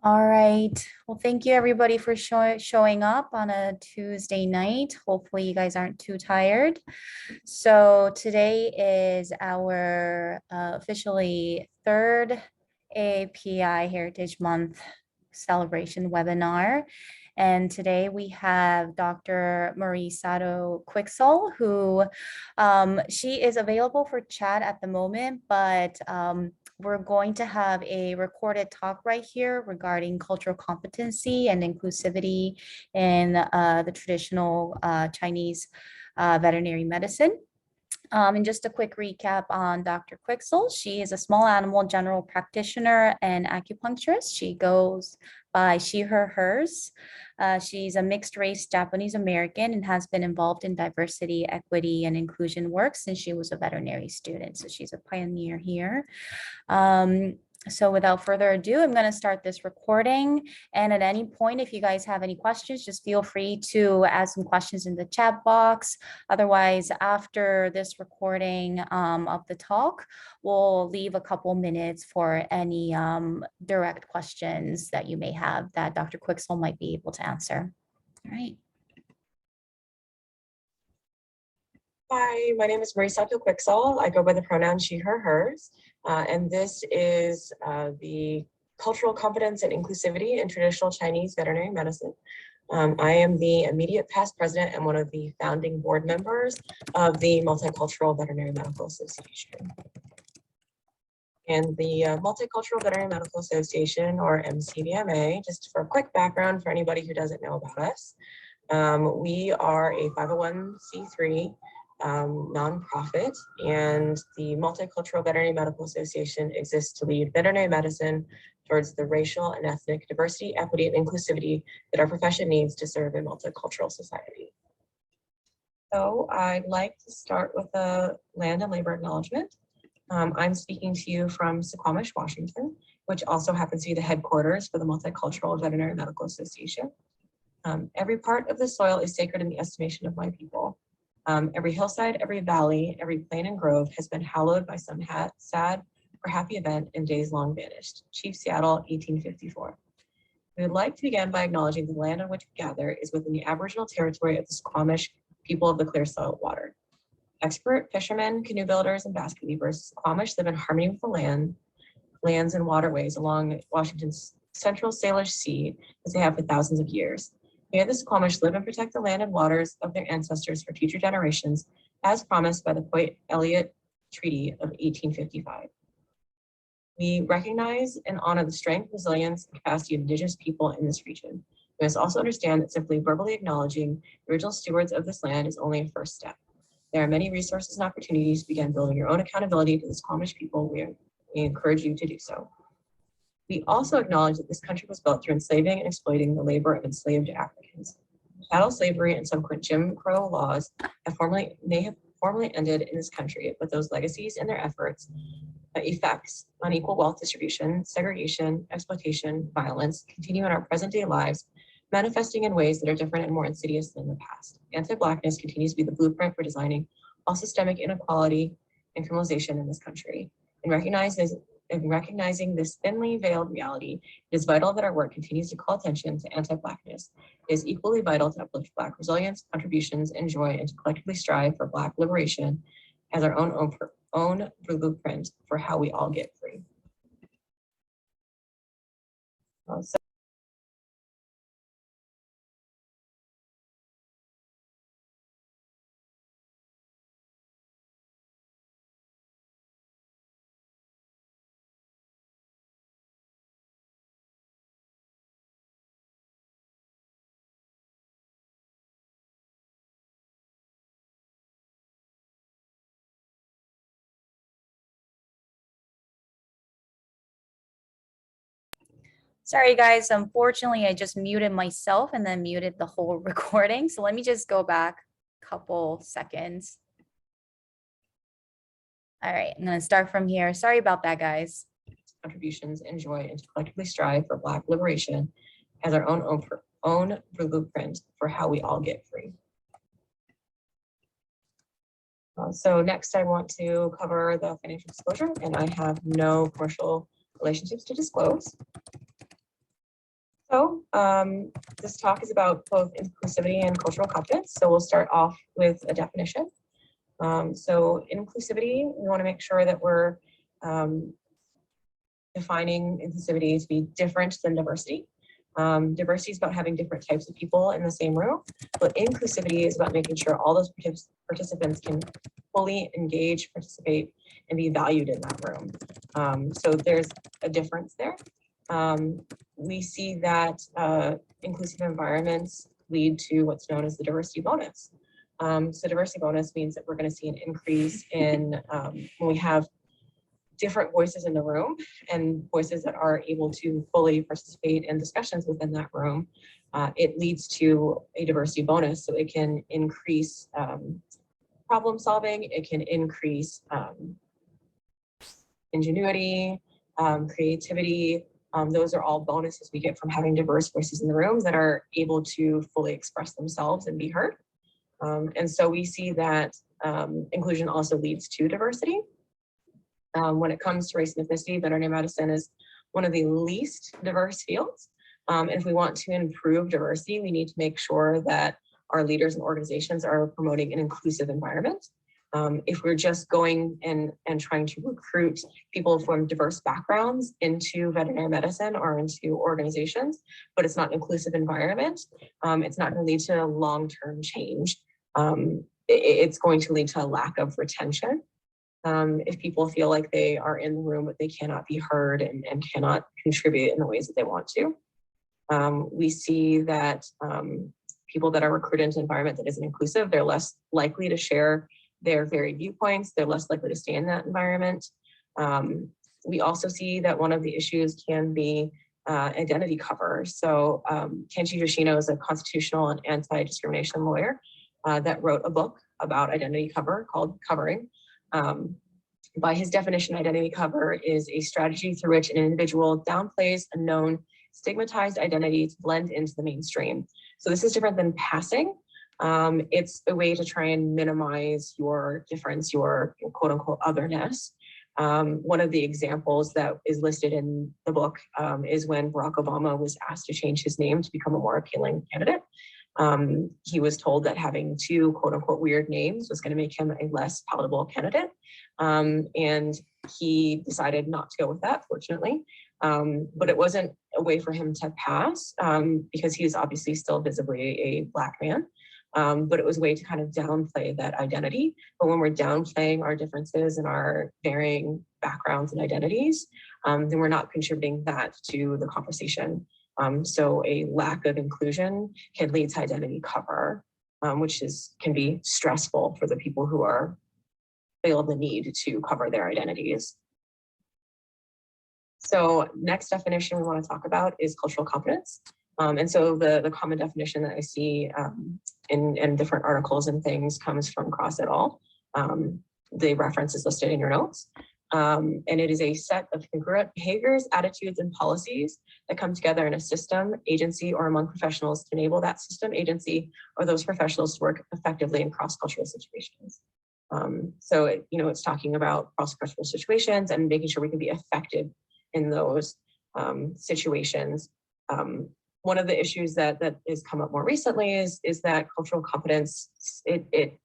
All right. Well, thank you everybody for showing up on a Tuesday night. Hopefully you guys aren't too tired. So today is our officially third AAPI Heritage Month celebration webinar. And today we have Dr. Marie Sato Quicksall, who she is available for chat at the moment, but we're going to have a recorded talk right here regarding cultural competency and inclusivity in the traditional Chinese veterinary medicine. And just a quick recap on Dr. Quicksall. She is a small animal general practitioner and acupuncturist. She goes by she, her, hers. She's a mixed race Japanese American and has been involved in diversity, equity, and inclusion work since she was a veterinary student. So she's a pioneer here. So without further ado, I'm going to start this recording. And at any point, if you guys have any questions, just feel free to add some questions in the chat box. Otherwise, after this recording of the talk, we'll leave a couple minutes for any direct questions that you may have that Dr. Quicksall might be able to answer. All right. Hi, my name is Marie Sato Quicksall. I go by the pronoun she, her, hers. And this is the Cultural Competence and Inclusivity in Traditional Chinese Veterinary Medicine. I am the immediate past president and one of the founding board members of the Multicultural Veterinary Medical Association. And the Multicultural Veterinary Medical Association, or MCVMA, just for a quick background for anybody who doesn't know about us, we are a 501c3 nonprofit, and the Multicultural Veterinary Medical Association exists to lead veterinary medicine towards the racial and ethnic diversity, equity, and inclusivity that our profession needs to serve a multicultural society. So I'd like to start with a land and labor acknowledgement. I'm speaking to you from Suquamish, Washington, which also happens to be the headquarters for the Multicultural Veterinary Medical Association. Every part of the soil is sacred in the estimation of my people. Every hillside, every valley, every plain and grove has been hallowed by some sad or happy event in days long vanished. Chief Seattle, 1854. We would like to begin by acknowledging the land on which we gather is within the Aboriginal territory of the Suquamish people of the clear salt water. Expert fishermen, canoe builders, and basket weavers, Suquamish live in harmony with the lands and waterways along Washington's central Salish Sea as they have for thousands of years. May the Suquamish live and protect the land and waters of their ancestors for future generations, as promised by the Point-Elliott Treaty of 1855. We recognize and honor the strength, resilience, and capacity of Indigenous people in this region. We must also understand that simply verbally acknowledging the original stewards of this land is only a first step. There are many resources and opportunities to begin building your own accountability to the Suquamish people. We encourage you to do so. We also acknowledge that this country was built through enslaving and exploiting the labor of enslaved Africans. Chattel slavery and subsequent Jim Crow laws may have formally ended in this country, but those legacies and their effects on equal wealth distribution, segregation, exploitation, violence continue in our present day lives, manifesting in ways that are different and more insidious than the past. Anti-Blackness continues to be the blueprint for designing all systemic inequality and criminalization in this country. In recognizing this thinly veiled reality, it is vital that our work continues to call attention to anti-Blackness. It is equally vital to uplift Black resilience, contributions, and joy, and to collectively strive for Black liberation as our own blueprint for how we all get free. Sorry, guys. Unfortunately, I just muted myself and then muted the whole recording. So let me just go back a couple seconds. All right, I'm going to start from here. Sorry about that, guys. Contributions and joy, and to collectively strive for Black liberation as our own blueprint for how we all get free. So next I want to cover the financial disclosure, and I have no commercial relationships to disclose. So this talk is about both inclusivity and cultural competence. So we'll start off with a definition. So inclusivity, we want to make sure that we're defining inclusivity to be different than diversity. Diversity is about having different types of people in the same room, but inclusivity is about making sure all those participants can fully engage, participate, and be valued in that room. So there's a difference there. We see that inclusive environments lead to what's known as the diversity bonus. So diversity bonus means that we're going to see an increase in when we have different voices in the room and voices that are able to fully participate in discussions within that room. It leads to a diversity bonus, so it can increase problem solving, it can increase ingenuity, creativity. Those are all bonuses we get from having diverse voices in the room that are able to fully express themselves and be heard. And so we see that inclusion also leads to diversity. When it comes to race and ethnicity, veterinary medicine is one of the least diverse fields. And if we want to improve diversity, we need to make sure that our leaders and organizations are promoting an inclusive environment. If we're just going and trying to recruit people from diverse backgrounds into veterinary medicine or into organizations, but it's not an inclusive environment, it's not going to lead to long-term change. It's going to lead to a lack of retention. If people feel like they are in the room, but they cannot be heard and cannot contribute in the ways that they want to. We see that people that are recruited into an environment that isn't inclusive, they're less likely to share their varied viewpoints. They're less likely to stay in that environment. We also see that one of the issues can be identity cover. So Kenshi Yoshino is a constitutional and anti-discrimination lawyer that wrote a book about identity cover called Covering. By his definition, identity cover is a strategy through which an individual downplays a known stigmatized identity to blend into the mainstream. So this is different than passing. It's a way to try and minimize your difference, your quote unquote otherness. One of the examples that is listed in the book is when Barack Obama was asked to change his name to become a more appealing candidate. He was told that having two quote unquote weird names was going to make him a less palatable candidate. And he decided not to go with that, fortunately. But it wasn't a way for him to pass because he was obviously still visibly a Black man. But it was a way to kind of downplay that identity. But when we're downplaying our differences and our varying backgrounds and identities, then we're not contributing that to the conversation. So a lack of inclusion can lead to identity cover, which can be stressful for the people who feel the need to cover their identities. So next definition we want to talk about is cultural competence. And so the common definition that I see in different articles and things comes from Cross et al. The reference is listed in your notes. And it is a set of congruent behaviors, attitudes, and policies that come together in a system, agency, or among professionals to enable that system, agency, or those professionals to work effectively in cross-cultural situations. So it's talking about cross-cultural situations and making sure we can be effective in those situations. One of the issues that has come up more recently is that cultural competence, it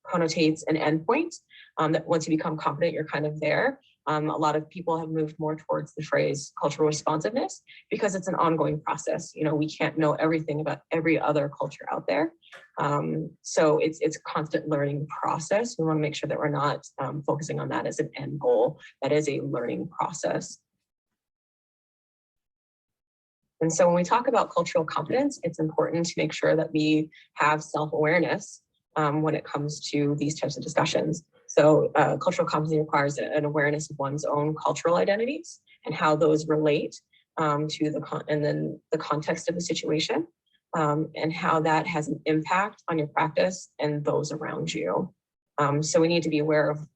connotates an endpoint, that once you become competent, you're kind of there. A lot of people have moved more towards the phrase cultural responsiveness because it's an ongoing process. We can't know everything about every other culture out there. So it's a constant learning process. We want to make sure that we're not focusing on that as an end goal. That is a learning process. And so when we talk about cultural competence, it's important to make sure that we have self-awareness when it comes to these types of discussions. So cultural competency requires an awareness of one's own cultural identities and how those relate to the context of the situation and how that has an impact on your practice and those around you. So we need to be aware of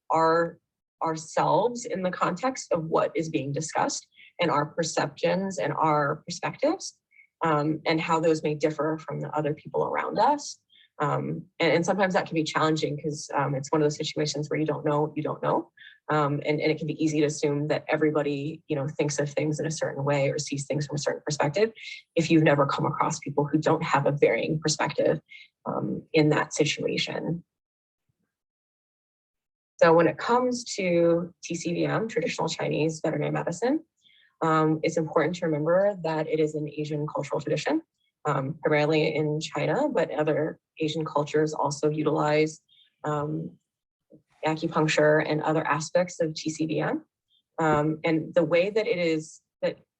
ourselves in the context of what is being discussed and our perceptions and our perspectives and how those may differ from the other people around us. And sometimes that can be challenging because it's one of those situations where you don't know, and it can be easy to assume that everybody, thinks of things in a certain way or sees things from a certain perspective if you've never come across people who don't have a varying perspective in that situation. So when it comes to TCVM, Traditional Chinese Veterinary Medicine, it's important to remember that it is an Asian cultural tradition, primarily in China, but other Asian cultures also utilize acupuncture and other aspects of TCVM. And the way that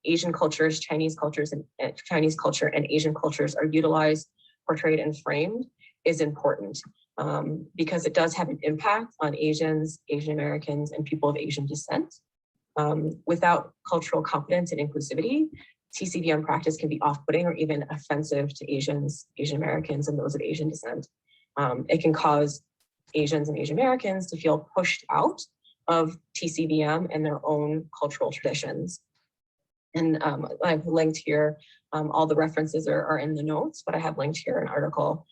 Asian cultures, Chinese culture and Asian cultures are utilized, portrayed, and framed is important because it does have an impact on Asians, Asian Americans, and people of Asian descent. Without cultural competence and inclusivity, TCVM practice can be off-putting or even offensive to Asians, Asian Americans, and those of Asian descent. It can cause Asians and Asian Americans to feel pushed out of TCVM and their own cultural traditions. And I've linked here, all the references are in the notes, but I have linked here an article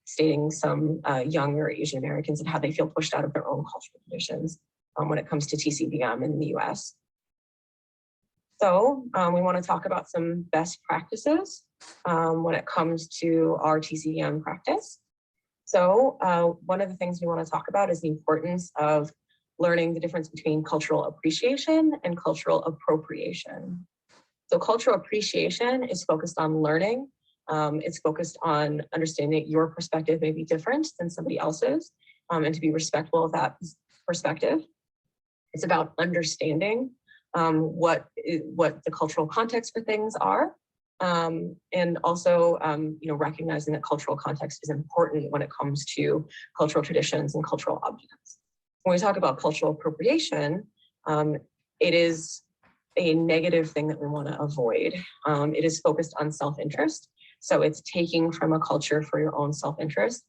stating some younger Asian Americans and how they feel pushed out of their own cultural traditions when it comes to TCVM in the US. So we want to talk about some best practices when it comes to our TCVM practice. So one of the things we want to talk about is the importance of learning the difference between cultural appreciation and cultural appropriation. So cultural appreciation is focused on learning. It's focused on understanding that your perspective may be different than somebody else's, and to be respectful of that perspective. It's about understanding what the cultural context for things are, and also recognizing that cultural context is important when it comes to cultural traditions and cultural objects. When we talk about cultural appropriation, it is a negative thing that we want to avoid. It is focused on self-interest. So it's taking from a culture for your own self-interest.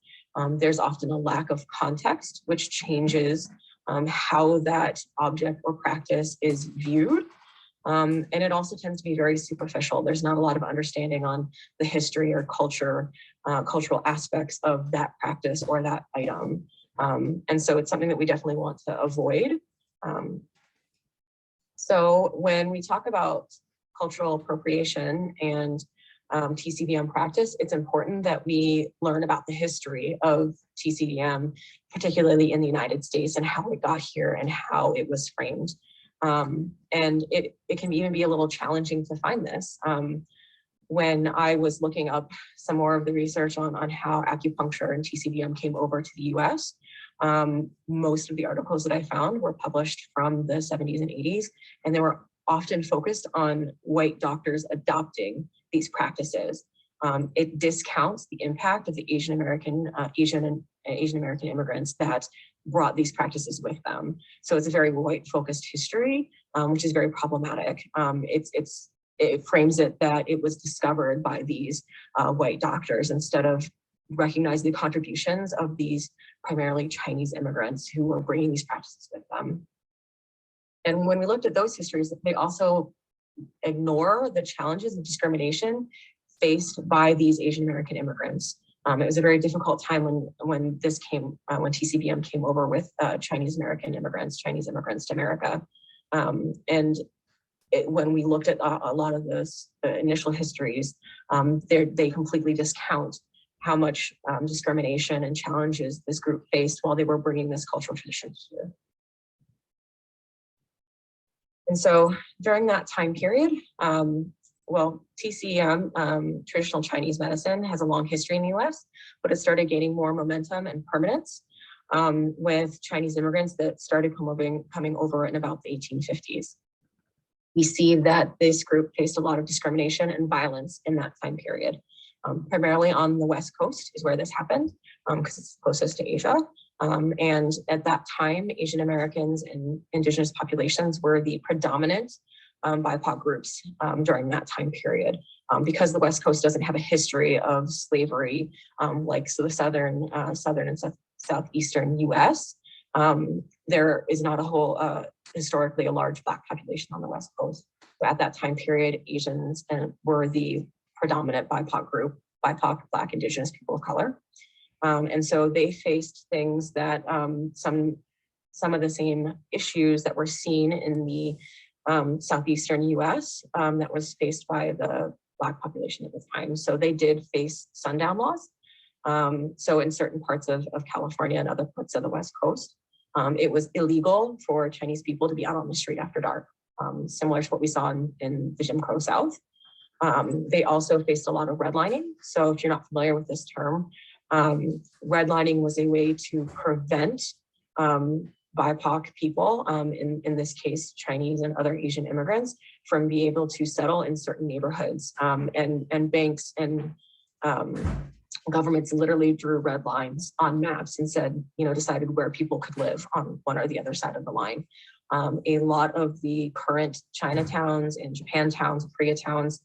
There's often a lack of context, which changes how that object or practice is viewed. And it also tends to be very superficial. There's not a lot of understanding on the history or cultural aspects of that practice or that item. And so it's something that we definitely want to avoid. So when we talk about cultural appropriation and TCVM practice, it's important that we learn about the history of TCVM, particularly in the United States, and how it got here and how it was framed. And it can even be a little challenging to find this. When I was looking up some more of the research on how acupuncture and TCVM came over to the US, most of the articles that I found were published from the 70s and 80s, and they were often focused on white doctors adopting these practices. It discounts the impact of the Asian American immigrants that brought these practices with them. So it's a very white-focused history, which is very problematic. It frames it that it was discovered by these white doctors instead of recognizing the contributions of these primarily Chinese immigrants who were bringing these practices with them. And when we looked at those histories, they also ignore the challenges of discrimination faced by these Asian American immigrants. It was a very difficult time when TCVM came over with Chinese immigrants to America. And when we looked at a lot of those initial histories, they completely discount how much discrimination and challenges this group faced while they were bringing this cultural tradition here. And so during that time period, TCM, Traditional Chinese Medicine, has a long history in the US, but it started gaining more momentum and permanence with Chinese immigrants that started coming over in about the 1850s. We see that this group faced a lot of discrimination and violence in that time period. Primarily on the West Coast is where this happened because it's closest to Asia. And at that time, Asian Americans and indigenous populations were the predominant BIPOC groups during that time period. Because the West Coast doesn't have a history of slavery like the southern and southeastern US, there is not a whole, historically a large Black population on the West Coast. So at that time period, Asians were the predominant BIPOC group BIPOC, Black, Indigenous people of color. And so they faced things that some of the same issues that were seen in the southeastern US that was faced by the Black population at the time. So they did face sundown laws. So in certain parts of California and other parts of the West Coast, it was illegal for Chinese people to be out on the street after dark, similar to what we saw in the Jim Crow South. They also faced a lot of redlining. So if you're not familiar with this term, redlining was a way to prevent BIPOC people, in this case, Chinese and other Asian immigrants, from being able to settle in certain neighborhoods. And banks and governments literally drew red lines on maps and said, decided where people could live on one or the other side of the line. A lot of the current Chinatowns and Japantowns, Koreatowns,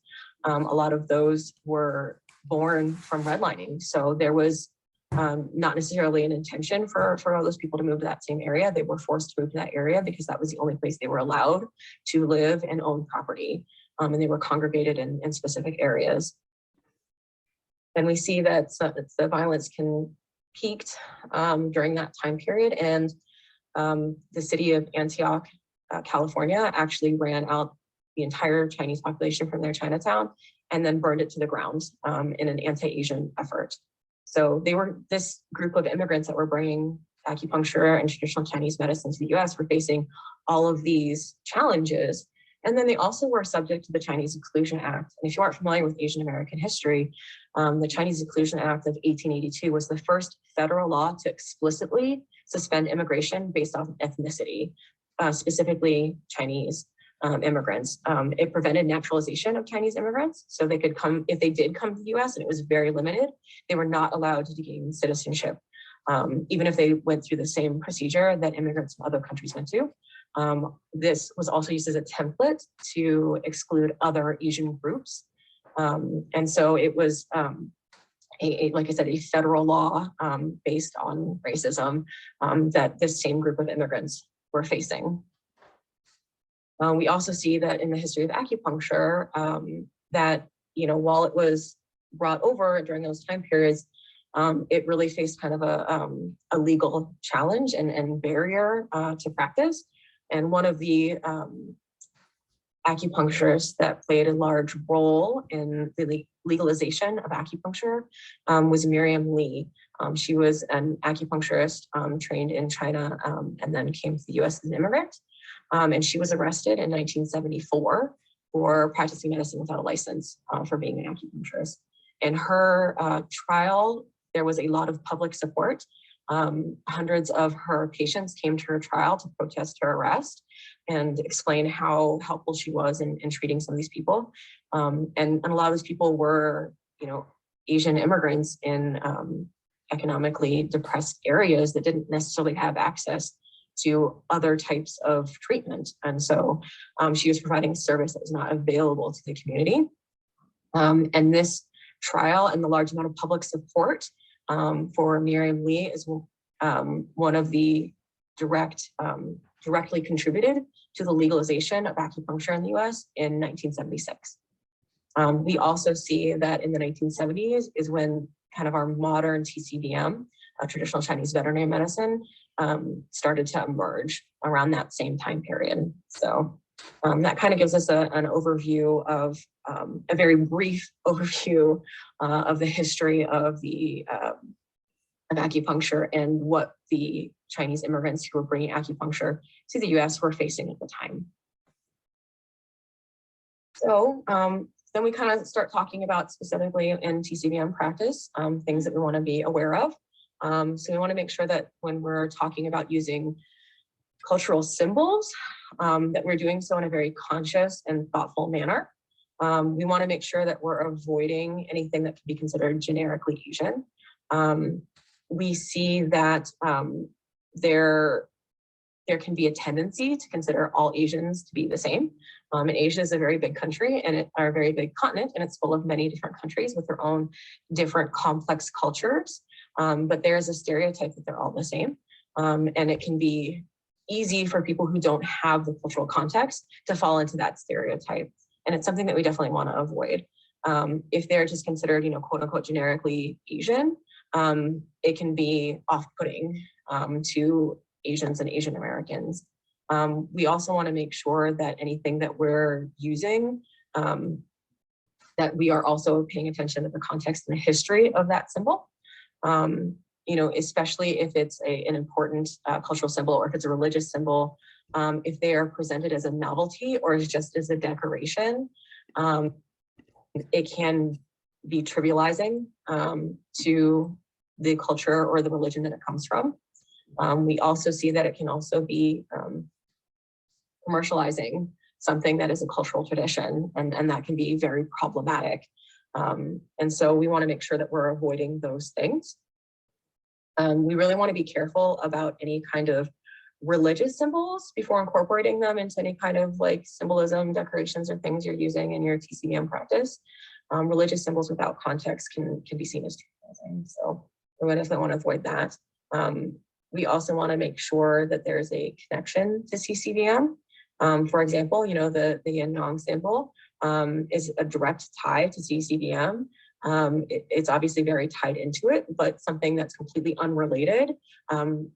a lot of those were born from redlining. So there was not necessarily an intention for all those people to move to that same area. They were forced to move to that area because that was the only place they were allowed to live and own property. And they were congregated in specific areas. And we see that the violence peaked during that time period. And the city of Antioch, California, actually ran out the entire Chinese population from their Chinatown and then burned it to the ground in an anti-Asian effort. So this group of immigrants that were bringing acupuncture and traditional Chinese medicine to the US were facing all of these challenges. And then they also were subject to the Chinese Exclusion Act. And if you aren't familiar with Asian American history, the Chinese Exclusion Act of 1882 was the first federal law to explicitly suspend immigration based off of ethnicity, specifically Chinese immigrants. It prevented naturalization of Chinese immigrants. So they could come, if they did come to the US, and it was very limited, they were not allowed to gain citizenship, even if they went through the same procedure that immigrants from other countries went to. This was also used as a template to exclude other Asian groups. And so it was, like I said, a federal law based on racism that this same group of immigrants were facing. We also see that in the history of acupuncture, that while it was brought over during those time periods, it really faced kind of a legal challenge and barrier to practice. And one of the acupuncturists that played a large role in the legalization of acupuncture was Miriam Lee. She was an acupuncturist trained in China and then came to the US as an immigrant. And she was arrested in 1974 for practicing medicine without a license for being an acupuncturist. In her trial, there was a lot of public support. Hundreds of her patients came to her trial to protest her arrest and explain how helpful she was in treating some of these people. And a lot of those people were, Asian immigrants in economically depressed areas that didn't necessarily have access to other types of treatment. And so she was providing a service that was not available to the community. And this trial and the large amount of public support for Miriam Lee is one of the directly contributed to the legalization of acupuncture in the US in 1976. We also see that in the 1970s is when kind of our modern TCVM, traditional Chinese veterinary medicine, started to emerge around that same time period. So that kind of gives us an overview of a very brief overview of the history of acupuncture and what the Chinese immigrants who were bringing acupuncture to the US were facing at the time. So then we kind of start talking about specifically in TCVM practice, things that we want to be aware of. So we want to make sure that when we're talking about using cultural symbols, that we're doing so in a very conscious and thoughtful manner. We want to make sure that we're avoiding anything that could be considered generically Asian. We see that there can be a tendency to consider all Asians to be the same. And Asia is a very big country and a very big continent, and it's full of many different countries with their own different complex cultures. But there's a stereotype that they're all the same. And it can be easy for people who don't have the cultural context to fall into that stereotype. And it's something that we definitely want to avoid. If they're just considered, quote unquote, generically Asian, it can be off-putting to Asians and Asian Americans. We also want to make sure that anything that we're using, that we are also paying attention to the context and the history of that symbol. Especially if it's an important cultural symbol, or if it's a religious symbol, if they are presented as a novelty or just as a decoration, it can be trivializing to the culture or the religion that it comes from. We also see that it can also be commercializing something that is a cultural tradition, and that can be very problematic. And so we want to make sure that we're avoiding those things. We really want to be careful about any kind of religious symbols before incorporating them into any kind of like symbolism, decorations, or things you're using in your TCVM practice. Religious symbols without context can be seen as trivializing. So we definitely want to avoid that. We also want to make sure that there's a connection to TCVM. For example, the yin yang symbol is a direct tie to TCVM. It's obviously very tied into it, but something that's completely unrelated.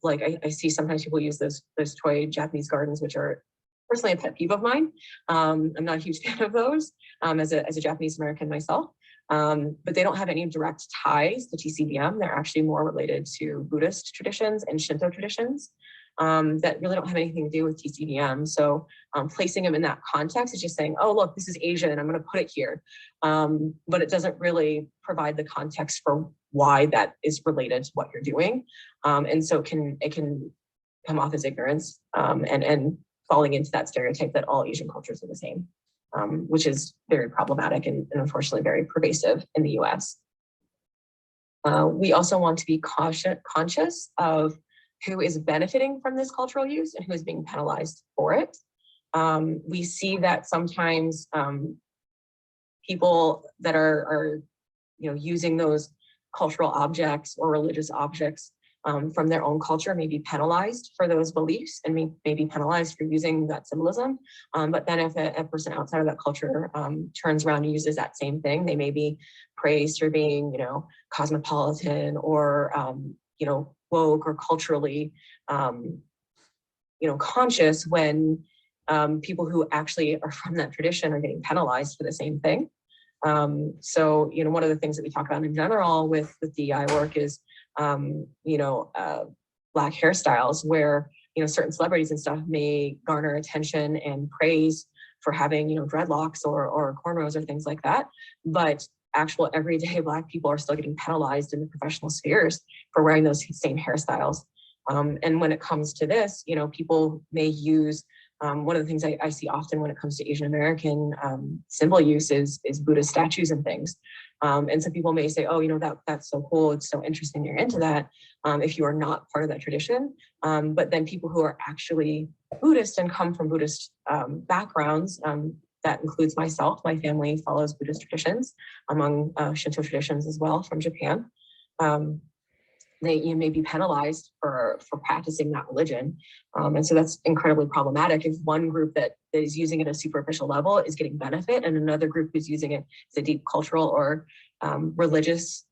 Like I see sometimes people use those toy Japanese gardens, which are personally a pet peeve of mine. I'm not a huge fan of those as a Japanese American myself. But they don't have any direct ties to TCVM. They're actually more related to Buddhist traditions and Shinto traditions that really don't have anything to do with TCVM. So placing them in that context is just saying, oh, look, this is Asian, I'm going to put it here. But it doesn't really provide the context for why that is related to what you're doing. And so it can come off as ignorance and falling into that stereotype that all Asian cultures are the same, which is very problematic and unfortunately very pervasive in the US. We also want to be conscious of who is benefiting from this cultural use and who is being penalized for it. We see that sometimes people that are using those cultural objects or religious objects from their own culture may be penalized for those beliefs and may be penalized for using that symbolism. But then if a person outside of that culture turns around and uses that same thing, they may be praised for being, cosmopolitan or, woke or culturally, conscious when people who actually are from that tradition are getting penalized for the same thing. So, one of the things that we talk about in general with DEI work is, Black hairstyles where, certain celebrities and stuff may garner attention and praise for having, dreadlocks or cornrows or things like that. But actual everyday Black people are still getting penalized in the professional spheres for wearing those same hairstyles. And when it comes to this, people may use, one of the things I see often when it comes to Asian American symbol use is Buddhist statues and things. And some people may say, oh, that's so cool. It's so interesting. You're into that if you are not part of that tradition. But then people who are actually Buddhist and come from Buddhist backgrounds, that includes myself. My family follows Buddhist traditions, among Shinto traditions as well from Japan. They may be penalized for practicing that religion. And so that's incredibly problematic if one group that is using it at a superficial level is getting benefit and another group who's using it as a deep cultural or religious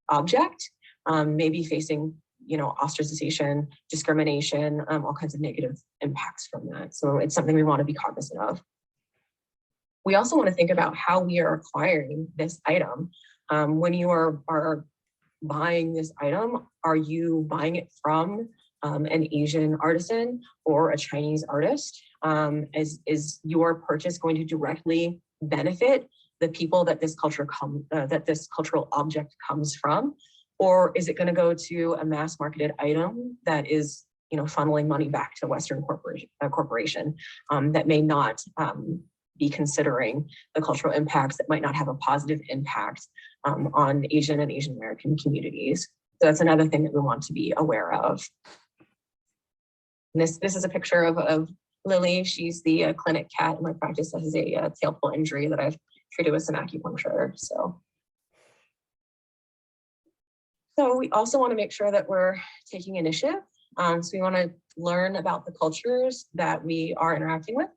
object may be facing ostracization, discrimination, all kinds of negative impacts from that. So it's something we want to be cognizant of. We also want to think about how we are acquiring this item. When you are buying this item, are you buying it from an Asian artisan or a Chinese artist? Is your purchase going to directly benefit the people that this cultural object comes from? Or is it going to go to a mass marketed item that is funneling money back to a Western corporation that may not be considering the cultural impacts, that might not have a positive impact on Asian and Asian American communities? So that's another thing that we want to be aware of. And this is a picture of Lily. She's the clinic cat in my practice that has a tail pull injury that I've treated with some acupuncture. So we also want to make sure that we're taking initiative. So we want to learn about the cultures that we are interacting with.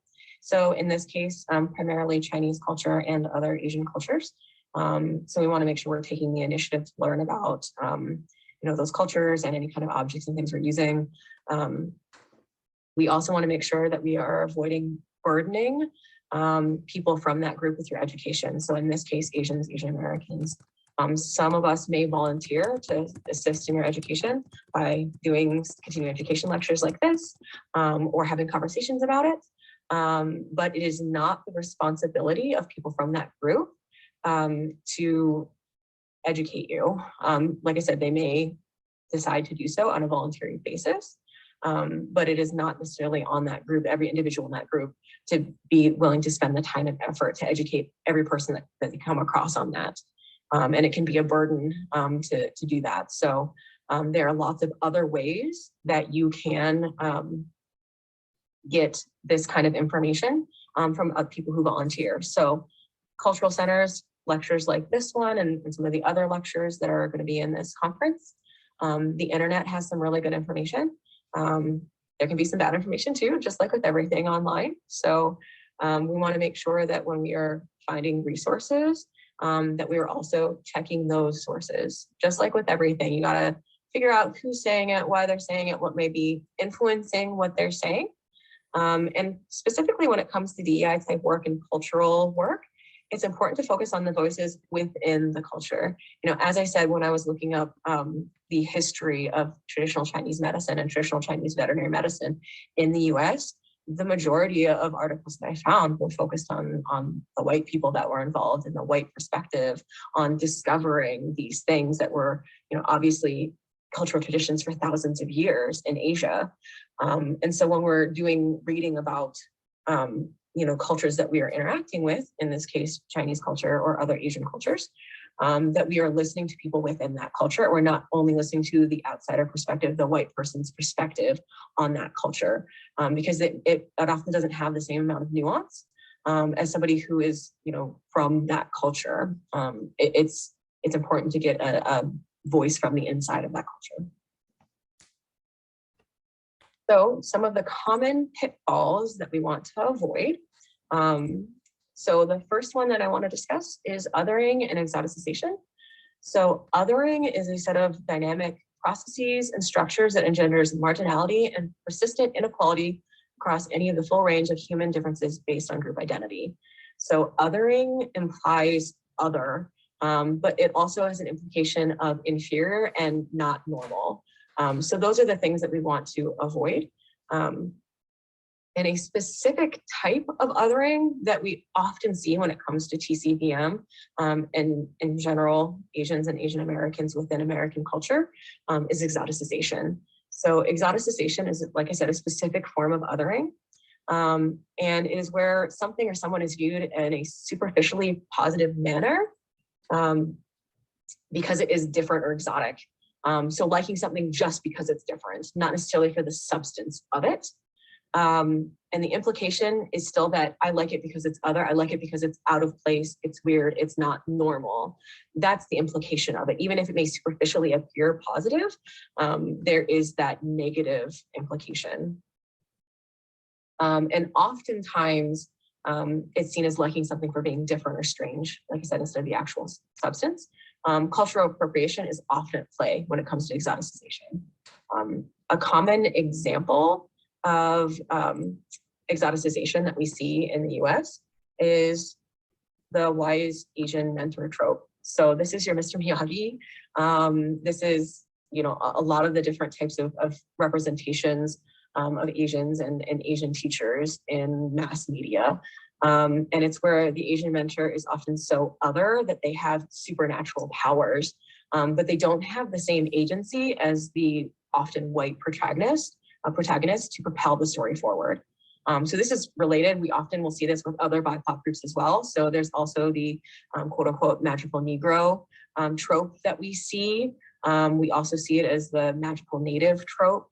So in this case, primarily Chinese culture and other Asian cultures. So we want to make sure we're taking the initiative to learn about, those cultures and any kind of objects and things we're using. We also want to make sure that we are avoiding burdening people from that group with your education. So in this case, Asians, Asian Americans. Some of us may volunteer to assist in your education by doing continuing education lectures like this, or having conversations about it. But it is not the responsibility of people from that group to educate you. Like I said, they may decide to do so on a voluntary basis, but it is not necessarily on that group, every individual in that group, to be willing to spend the time and effort to educate every person that they come across on that. And it can be a burden to do that. So there are lots of other ways that you can get this kind of information from people who volunteer. So cultural centers, lectures like this one, and some of the other lectures that are going to be in this conference. The internet has some really good information. There can be some bad information too, just like with everything online. So we want to make sure that when we are finding resources, that we are also checking those sources. Just like with everything, you got to figure out who's saying it, why they're saying it, what may be influencing what they're saying. And specifically when it comes to DEI type work and cultural work, it's important to focus on the voices within the culture. As I said, when I was looking up the history of traditional Chinese medicine and traditional Chinese veterinary medicine in the US, the majority of articles that I found were focused on the white people that were involved in the white perspective on discovering these things that were, obviously cultural traditions for thousands of years in Asia. And so when we're reading about, cultures that we are interacting with, in this case, Chinese culture or other Asian cultures, that we are listening to people within that culture. We're not only listening to the outsider perspective, the white person's perspective on that culture, because it often doesn't have the same amount of nuance as somebody who is, from that culture. It's important to get a voice from the inside of that culture. So some of the common pitfalls that we want to avoid. So the first one that I want to discuss is othering and exoticization. So othering is a set of dynamic processes and structures that engenders marginality and persistent inequality across any of the full range of human differences based on group identity. So othering implies other, but it also has an implication of inferior and not normal. So those are the things that we want to avoid. And a specific type of othering that we often see when it comes to TCVM and in general, Asians and Asian Americans within American culture is exoticization. So exoticization is, like I said, a specific form of othering. And it is where something or someone is viewed in a superficially positive manner because it is different or exotic. So liking something just because it's different, not necessarily for the substance of it. And the implication is still that I like it because it's other, I like it because it's out of place, it's weird, it's not normal. That's the implication of it. Even if it may superficially appear positive, there is that negative implication. And oftentimes it's seen as liking something for being different or strange, like I said, instead of the actual substance. Cultural appropriation is often at play when it comes to exoticization. A common example of exoticization that we see in the US is the wise Asian mentor trope. So this is your Mr. Miyagi. This is, a lot of the different types of representations of Asians and Asian teachers in mass media. And it's where the Asian mentor is often so other that they have supernatural powers, but they don't have the same agency as the often white protagonist to propel the story forward. So this is related. We often will see this with other BIPOC groups as well. So there's also the quote unquote magical Negro trope that we see. We also see it as the magical native trope,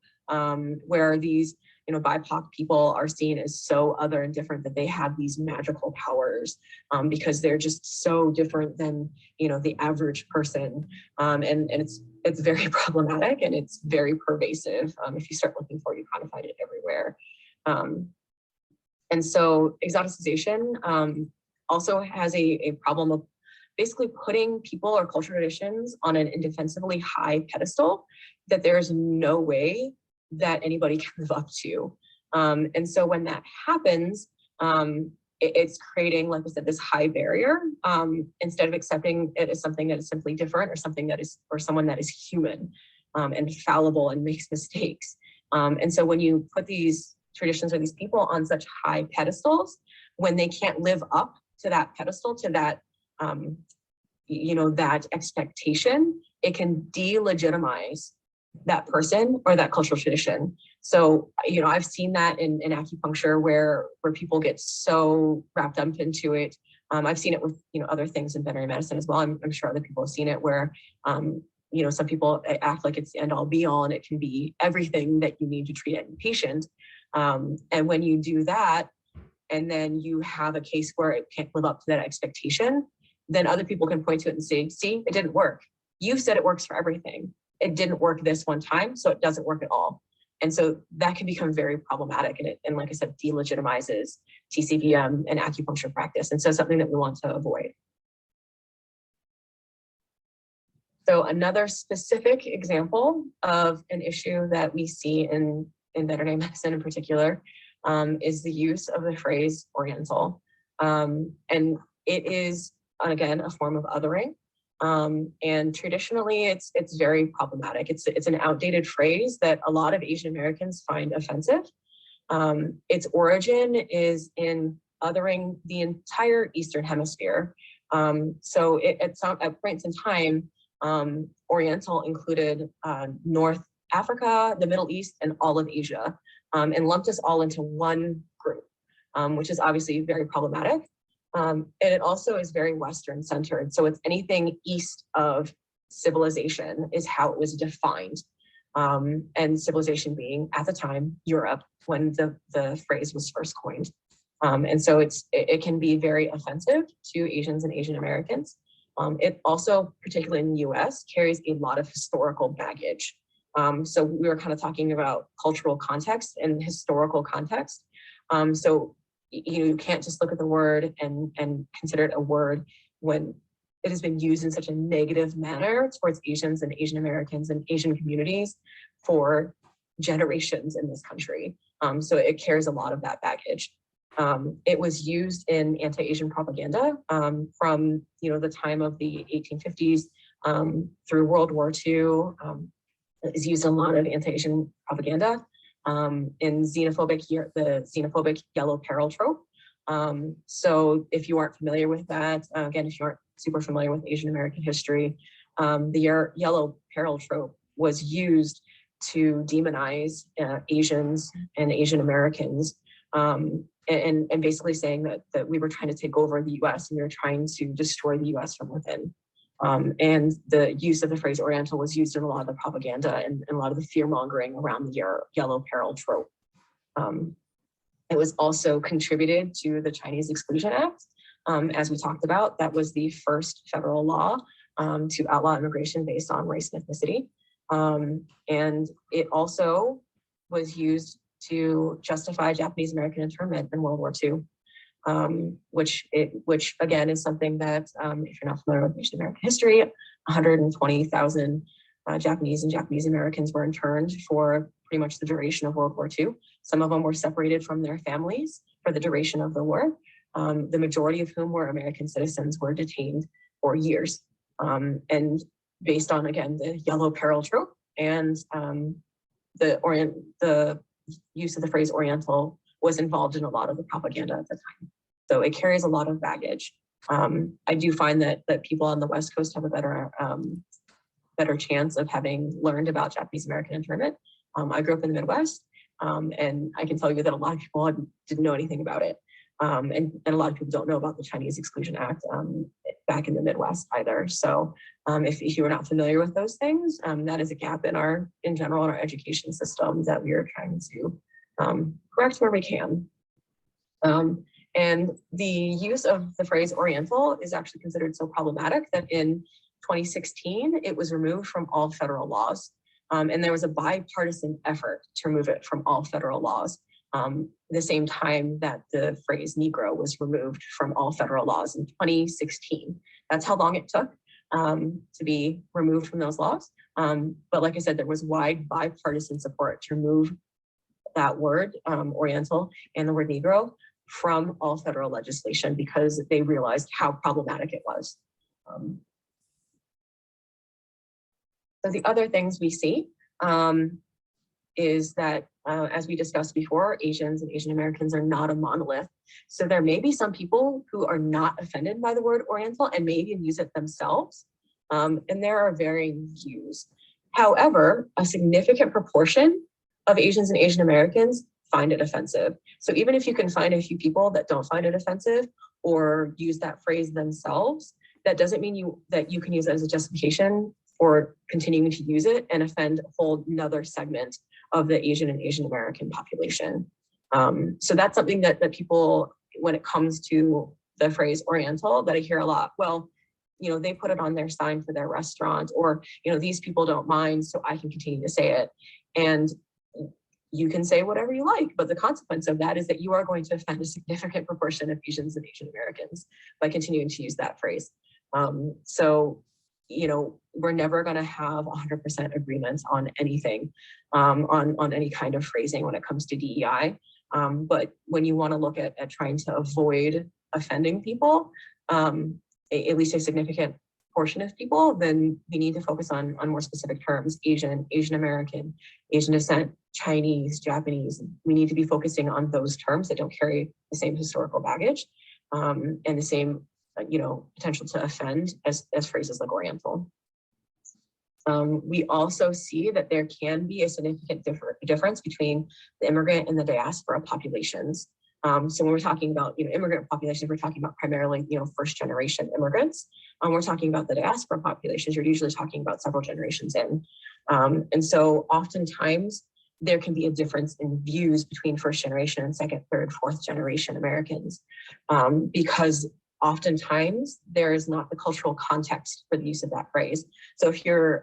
where these BIPOC people are seen as so other and different that they have these magical powers because they're just so different than the average person, and it's very problematic and it's very pervasive. If you start looking for it, you kind of find it everywhere. And so exoticization also has a problem of basically putting people or cultural traditions on an indefensibly high pedestal that there's no way that anybody can live up to. And so when that happens, it's creating, like I said, this high barrier, instead of accepting it as something that is simply different, or something that is, or someone that is human, and fallible and makes mistakes. And so when you put these traditions or these people on such high pedestals, when they can't live up to that pedestal, to that, that expectation, it can delegitimize that person or that cultural tradition. So, I've seen that in acupuncture where people get so wrapped up into it. I've seen it with, other things in veterinary medicine as well. I'm sure other people have seen it where, some people act like it's the end all be all, and it can be everything that you need to treat any patient. And when you do that, and then you have a case where it can't live up to that expectation, then other people can point to it and say, see, it didn't work. You said it works for everything. It didn't work this one time, so it doesn't work at all. And so that can become very problematic, and like I said, delegitimizes TCVM and acupuncture practice. And so something that we want to avoid. So another specific example of an issue that we see in veterinary medicine in particular is the use of the phrase Oriental. And it is, again, a form of othering. And traditionally, it's very problematic. It's an outdated phrase that a lot of Asian Americans find offensive. Its origin is in othering the entire Eastern Hemisphere. So at points in time, Oriental included North Africa, the Middle East, and all of Asia, and lumped us all into one group, which is obviously very problematic. And it also is very Western centered. So it's anything east of civilization is how it was defined. And civilization being, at the time, Europe, when the phrase was first coined. And so it can be very offensive to Asians and Asian Americans. It also, particularly in the US, carries a lot of historical baggage. So we were kind of talking about cultural context and historical context. So you can't just look at the word and consider it a word when it has been used in such a negative manner towards Asians and Asian Americans and Asian communities for generations in this country. So it carries a lot of that baggage. It was used in anti-Asian propaganda from the time of the 1850s through World War II. Is used in a lot of anti-Asian propaganda. In the xenophobic yellow peril trope. So if you aren't familiar with that, again, if you aren't super familiar with Asian American history, the yellow peril trope was used to demonize Asians and Asian Americans, and basically saying that we were trying to take over the US and we were trying to destroy the US from within. And the use of the phrase Oriental was used in a lot of the propaganda and a lot of the fear mongering around the yellow peril trope. It was also contributed to the Chinese Exclusion Act. As we talked about, that was the first federal law to outlaw immigration based on race and ethnicity. And it also was used to justify Japanese American internment in World War II. Which again is something that, if you're not familiar with Asian American history, 120,000 Japanese and Japanese Americans were interned for pretty much the duration of World War II. Some of them were separated from their families for the duration of the war. The majority of whom were American citizens were detained for years. And based on, again, the yellow peril trope and the use of the phrase Oriental was involved in a lot of the propaganda at the time. So it carries a lot of baggage. I do find that people on the West Coast have a better chance of having learned about Japanese American internment. I grew up in the Midwest, and I can tell you that a lot of people didn't know anything about it. And a lot of people don't know about the Chinese Exclusion Act back in the Midwest either. So if you are not familiar with those things, that is a gap in general in our education system that we are trying to correct where we can. And the use of the phrase Oriental is actually considered so problematic that in 2016, it was removed from all federal laws. And there was a bipartisan effort to remove it from all federal laws. the same time that the phrase Negro was removed from all federal laws in 2016. That's how long it took to be removed from those laws. But like I said, there was wide bipartisan support to remove that word, Oriental, and the word Negro from all federal legislation because they realized how problematic it was. So the other things we see is that, as we discussed before, Asians and Asian Americans are not a monolith. So there may be some people who are not offended by the word Oriental and may even use it themselves. And there are varying views. However, a significant proportion of Asians and Asian Americans find it offensive. So even if you can find a few people that don't find it offensive or use that phrase themselves, that doesn't mean that you can use it as a justification for continuing to use it and offend a whole another segment of the Asian and Asian American population. So that's something that people, when it comes to the phrase Oriental, that I hear a lot. Well, you know, they put it on their sign for their restaurant, or, you know, these people don't mind, so I can continue to say it. And you can say whatever you like, but the consequence of that is that you are going to offend a significant proportion of Asians and Asian Americans by continuing to use that phrase. So, you know, we're never going to have 100% agreement on anything, on any kind of phrasing when it comes to DEI. But when you want to look at trying to avoid offending people, at least a significant portion of people, then we need to focus on more specific terms: Asian, Asian American, Asian descent, Chinese, Japanese. We need to be focusing on those terms that don't carry the same historical baggage and the same, you know, potential to offend as phrases like Oriental. We also see that there can be a significant difference between the immigrant and the diaspora populations. So when we're talking about, you know, immigrant populations, we're talking about primarily, you know, first generation immigrants. We're talking about the diaspora populations, you're usually talking about several generations in. And so oftentimes there can be a difference in views between first generation and second, third, fourth generation Americans, because oftentimes there is not the cultural context for the use of that phrase. So if you're,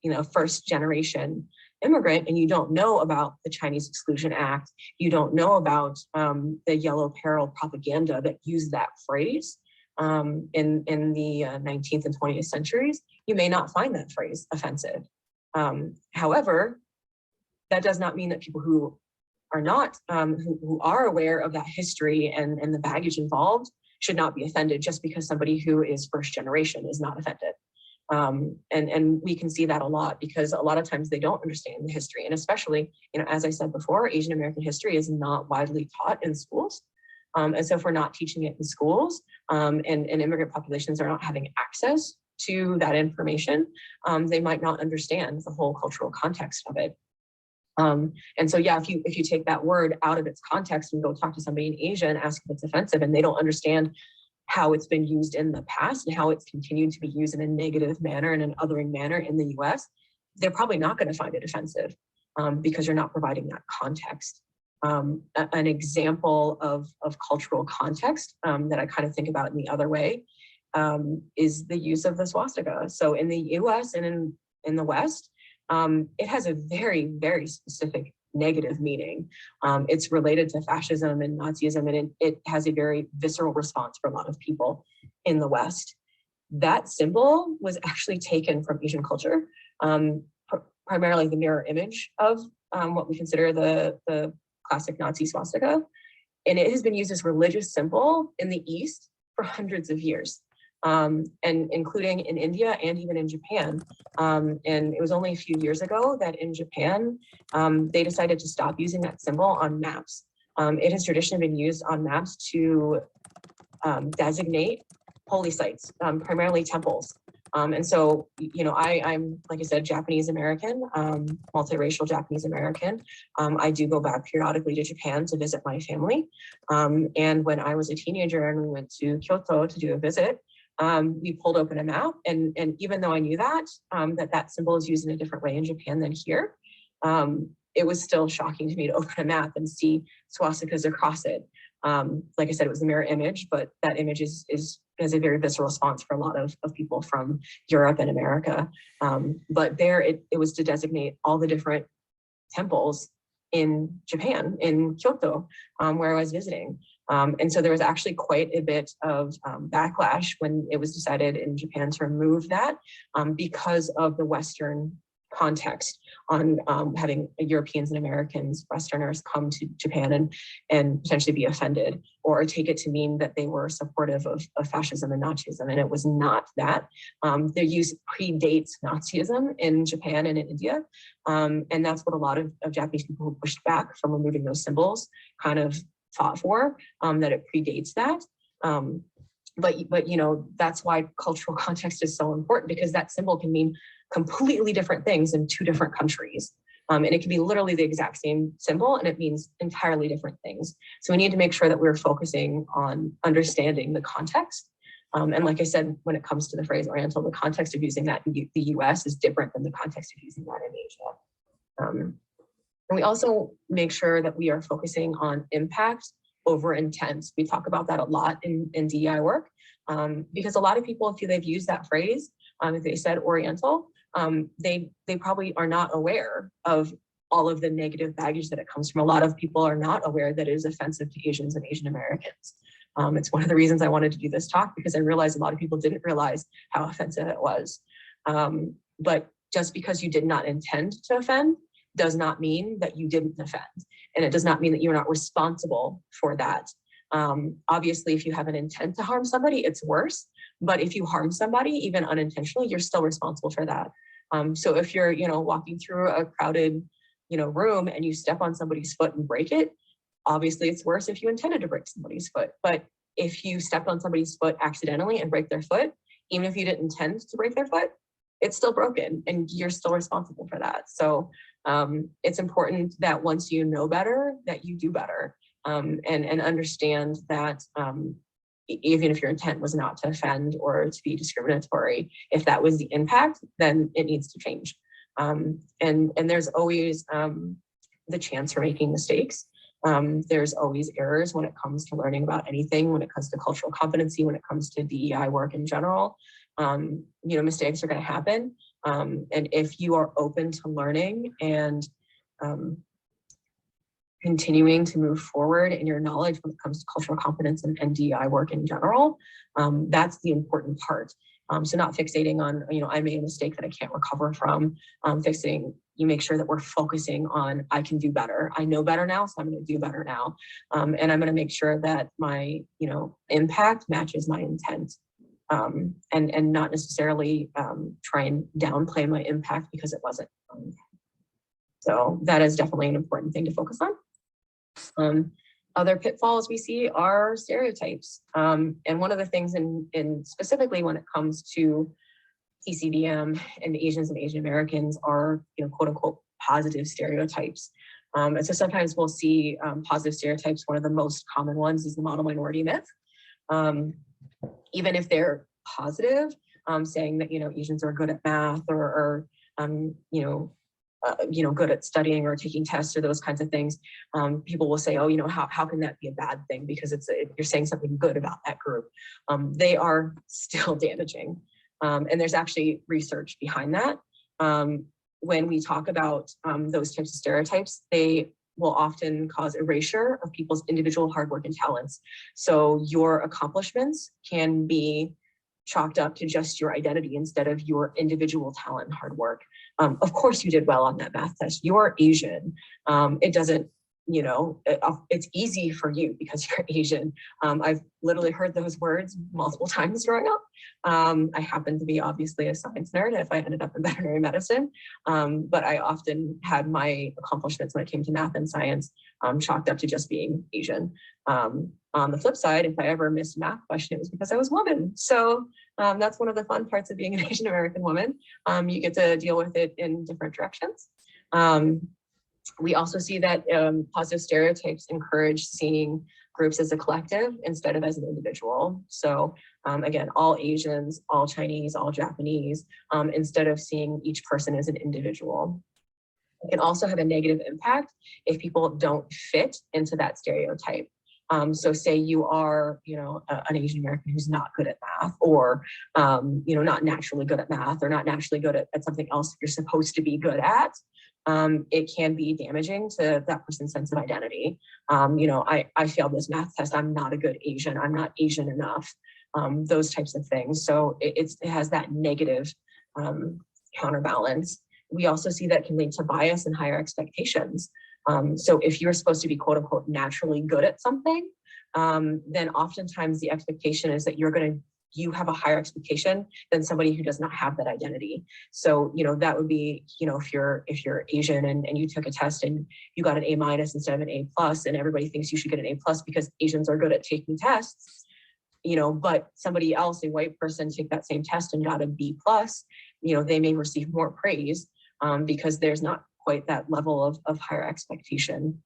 you know, first generation immigrant and you don't know about the Chinese Exclusion Act, you don't know about the Yellow Peril propaganda that used that phrase in the 19th and 20th centuries, you may not find that phrase offensive. However, that does not mean that people who are not, who are aware of that history and the baggage involved should not be offended just because somebody who is first generation is not offended. And we can see that a lot because a lot of times they don't understand the history. And especially, you know, as I said before, Asian American history is not widely taught in schools. And so if we're not teaching it in schools and immigrant populations are not having access to that information, they might not understand the whole cultural context of it. And so, yeah, if you take that word out of its context and go talk to somebody in Asia and ask if it's offensive and they don't understand how it's been used in the past and how it's continued to be used in a negative manner and an othering manner in the US, they're probably not going to find it offensive because you're not providing that context. An example of cultural context that I kind of think about in the other way is the use of the swastika. So in the US and in the West, it has a very, very specific negative meaning. It's related to fascism and Nazism, and it has a very visceral response for a lot of people in the West. That symbol was actually taken from Asian culture, primarily the mirror image of what we consider the classic Nazi swastika. And it has been used as a religious symbol in the East for hundreds of years. And including in India and even in Japan. And it was only a few years ago that in Japan, they decided to stop using that symbol on maps. It has traditionally been used on maps to designate holy sites, primarily temples. And so, you know, I'm, like I said, Japanese American, multiracial Japanese American. I do go back periodically to Japan to visit my family. And when I was a teenager and we went to Kyoto to do a visit, we pulled open a map, and even though I knew that that symbol is used in a different way in Japan than here, it was still shocking to me to open a map and see swastikas across it. Like I said, it was a mirror image, but that image has a very visceral response for a lot of people from Europe and America. But there, it was to designate all the different temples in Japan, in Kyoto, where I was visiting. And so there was actually quite a bit of backlash when it was decided in Japan to remove that because of the Western context on having Europeans and Americans, Westerners come to Japan and potentially be offended or take it to mean that they were supportive of fascism and Nazism. And it was not that. Their use predates Nazism in Japan and in India. And that's what a lot of Japanese people who pushed back from removing those symbols kind of fought for, that it predates that. But you know, that's why cultural context is so important, because that symbol can mean completely different things in two different countries. And it can be literally the exact same symbol and it means entirely different things. So we need to make sure that we're focusing on understanding the context. And like I said, when it comes to the phrase Oriental, the context of using that in the US is different than the context of using that in Asia. And we also make sure that we are focusing on impact over intent. We talk about that a lot in DEI work, because a lot of people, if they've used that phrase, if they said Oriental, they probably are not aware of all of the negative baggage that it comes from. A lot of people are not aware that it is offensive to Asians and Asian Americans. It's one of the reasons I wanted to do this talk, because I realized a lot of people didn't realize how offensive it was. But just because you did not intend to offend does not mean that you didn't offend. And it does not mean that you're not responsible for that. Obviously, if you have an intent to harm somebody, it's worse. But if you harm somebody, even unintentionally, you're still responsible for that. So if you're, walking through a crowded, room and you step on somebody's foot and break it, obviously it's worse if you intended to break somebody's foot. But if you stepped on somebody's foot accidentally and break their foot, even if you didn't intend to break their foot, it's still broken and you're still responsible for that. So it's important that once you know better, that you do better, and understand that even if your intent was not to offend or to be discriminatory, if that was the impact, then it needs to change. And there's always the chance for making mistakes. There's always errors when it comes to learning about anything, when it comes to cultural competency, when it comes to DEI work in general. Mistakes are going to happen. And if you are open to learning and continuing to move forward in your knowledge when it comes to cultural competence and DEI work in general, that's the important part. So not fixating on, I made a mistake that I can't recover from. You make sure that we're focusing on, I can do better. I know better now, so I'm going to do better now. And I'm going to make sure that my, impact matches my intent. And not necessarily try and downplay my impact because it wasn't. So that is definitely an important thing to focus on. Other pitfalls we see are stereotypes. And one of the things in specifically when it comes to TCVM and Asians and Asian Americans are, quote unquote, positive stereotypes. And so sometimes we'll see positive stereotypes. One of the most common ones is the model minority myth. Even if they're positive, saying that, Asians are good at math or good at studying or taking tests or those kinds of things, people will say, oh, how can that be a bad thing? Because you're saying something good about that group. They are still damaging. And there's actually research behind that. When we talk about those types of stereotypes, they will often cause erasure of people's individual hard work and talents. So your accomplishments can be chalked up to just your identity instead of your individual talent and hard work. Of course you did well on that math test. You're Asian. It doesn't, it's easy for you because you're Asian. I've literally heard those words multiple times growing up. I happen to be obviously a science nerd if I ended up in veterinary medicine, but I often had my accomplishments when it came to math and science chalked up to just being Asian. On the flip side, if I ever missed a math question, it was because I was a woman. So that's one of the fun parts of being an Asian American woman. You get to deal with it in different directions. We also see that positive stereotypes encourage seeing groups as a collective instead of as an individual. So again, all Asians, all Chinese, all Japanese, instead of seeing each person as an individual. It can also have a negative impact if people don't fit into that stereotype. So say you are, an Asian American who's not good at math or, not naturally good at math or not naturally good at something else you're supposed to be good at. it can be damaging to that person's sense of identity. I failed this math test. I'm not a good Asian. I'm not Asian enough. Those types of things. So it has that negative counterbalance. We also see that can lead to bias and higher expectations. So if you're supposed to be quote unquote naturally good at something, then oftentimes the expectation is that you have a higher expectation than somebody who does not have that identity. So, that would be, if you're Asian and you took a test and you got an A- instead of an A+, and everybody thinks you should get an A+ because Asians are good at taking tests, but somebody else, a white person, take that same test and got a B+, they may receive more praise because there's not quite that level of higher expectation.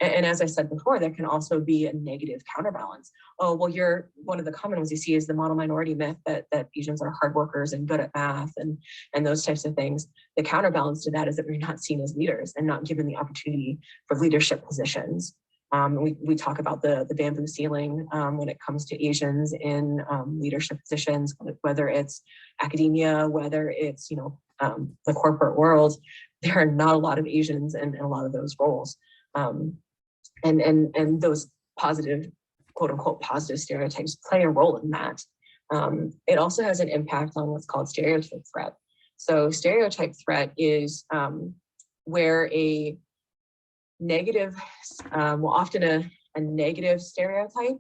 And as I said before, there can also be a negative counterbalance. Oh, well, one of the common ones you see is the model minority myth that Asians are hard workers and good at math and those types of things. The counterbalance to that is that we're not seen as leaders and not given the opportunity for leadership positions. We talk about the bamboo ceiling when it comes to Asians in leadership positions, whether it's academia, whether it's the corporate world. There are not a lot of Asians in a lot of those roles, and those positive, quote unquote, positive stereotypes play a role in that. It also has an impact on what's called stereotype threat. So stereotype threat is where a negative, often a negative stereotype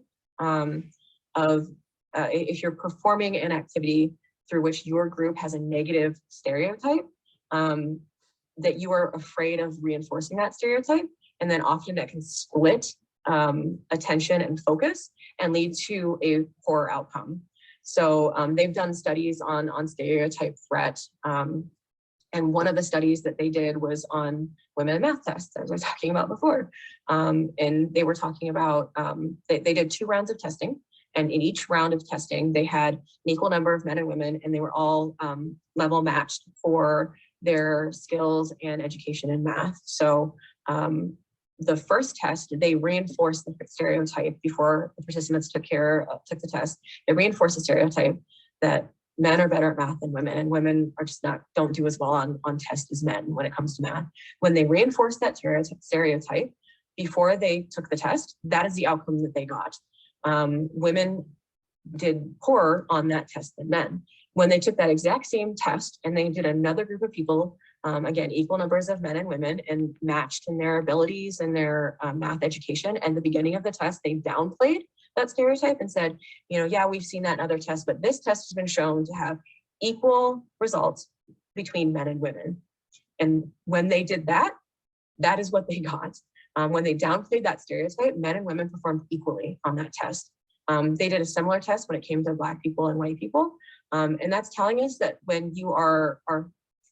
if you're performing an activity through which your group has a negative stereotype, that you are afraid of reinforcing that stereotype. And then often that can split attention and focus and lead to a poor outcome. So they've done studies on stereotype threat. And one of the studies that they did was on women in math tests, as I was talking about before. And they were talking about, they did 2 rounds of testing. And in each round of testing, they had an equal number of men and women, and they were all level matched for their skills and education in math. So the first test, they reinforced the stereotype before the participants took the test. They reinforced the stereotype that men are better at math than women, and women are just don't do as well on tests as men when it comes to math. When they reinforced that stereotype before they took the test, that is the outcome that they got. Women did poorer on that test than men. When they took that exact same test and they did another group of people, again, equal numbers of men and women, and matched in their abilities and their math education, and the beginning of the test, they downplayed that stereotype and said, yeah, we've seen that in other tests, but this test has been shown to have equal results between men and women. And when they did that, that is what they got. When they downplayed that stereotype, men and women performed equally on that test. They did a similar test when it came to Black people and white people. And that's telling us that when you are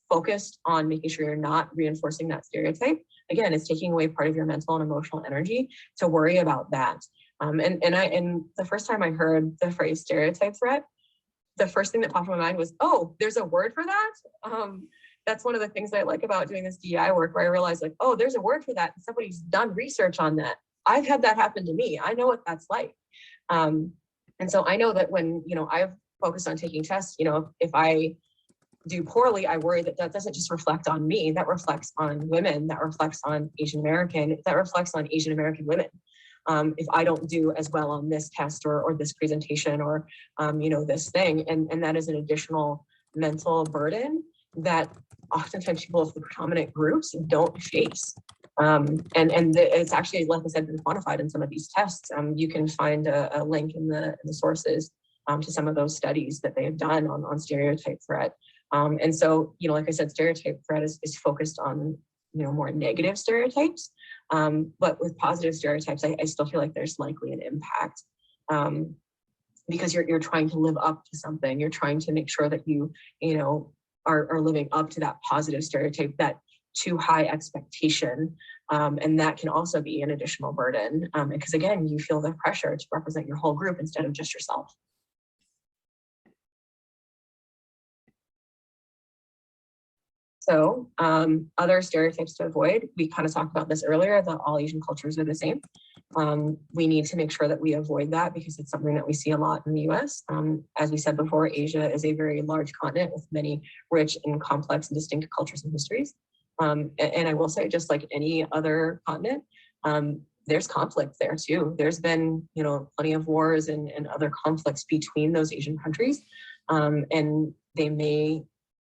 focused on making sure you're not reinforcing that stereotype, again, it's taking away part of your mental and emotional energy to worry about that. And the first time I heard the phrase stereotype threat, the first thing that popped in my mind was, oh, there's a word for that? That's one of the things that I like about doing this DEI work, where I realized, like, oh, there's a word for that. Somebody's done research on that. I've had that happen to me. I know what that's like. And so I know that when, I've focused on taking tests, if I do poorly, I worry that that doesn't just reflect on me, that reflects on women, that reflects on Asian American, that reflects on Asian American women. If I don't do as well on this test or this presentation or, this thing, and that is an additional mental burden that oftentimes people of the predominant groups don't face. It's actually, like I said, been quantified in some of these tests. You can find a link in the sources to some of those studies that they have done on stereotype threat. And so, like I said, stereotype threat is focused on, more negative stereotypes. But with positive stereotypes, I still feel like there's likely an impact because you're trying to live up to something. You're trying to make sure that you are living up to that positive stereotype, that too high expectation. And that can also be an additional burden because, again, you feel the pressure to represent your whole group instead of just yourself. So other stereotypes to avoid, we kind of talked about this earlier, that all Asian cultures are the same. We need to make sure that we avoid that because it's something that we see a lot in the US. As we said before, Asia is a very large continent with many rich and complex and distinct cultures and histories. And I will say, just like any other continent, there's conflict there too. There's been, plenty of wars and other conflicts between those Asian countries. And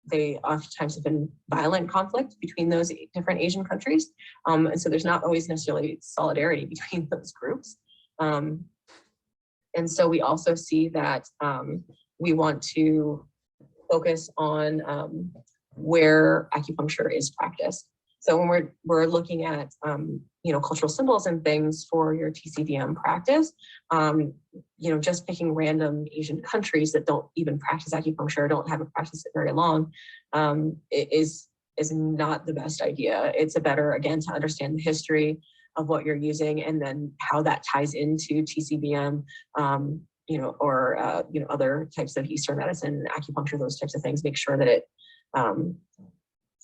they oftentimes have been violent conflict between those different Asian countries. And so there's not always necessarily solidarity between those groups. And so we also see that we want to focus on where acupuncture is practiced. So when we're looking at cultural symbols and things for your TCVM practice, just picking random Asian countries that don't even practice acupuncture, don't have practiced it very long, is not the best idea. It's better, again, to understand the history of what you're using and then how that ties into TCVM, or other types of Eastern medicine, acupuncture, those types of things. Make sure that it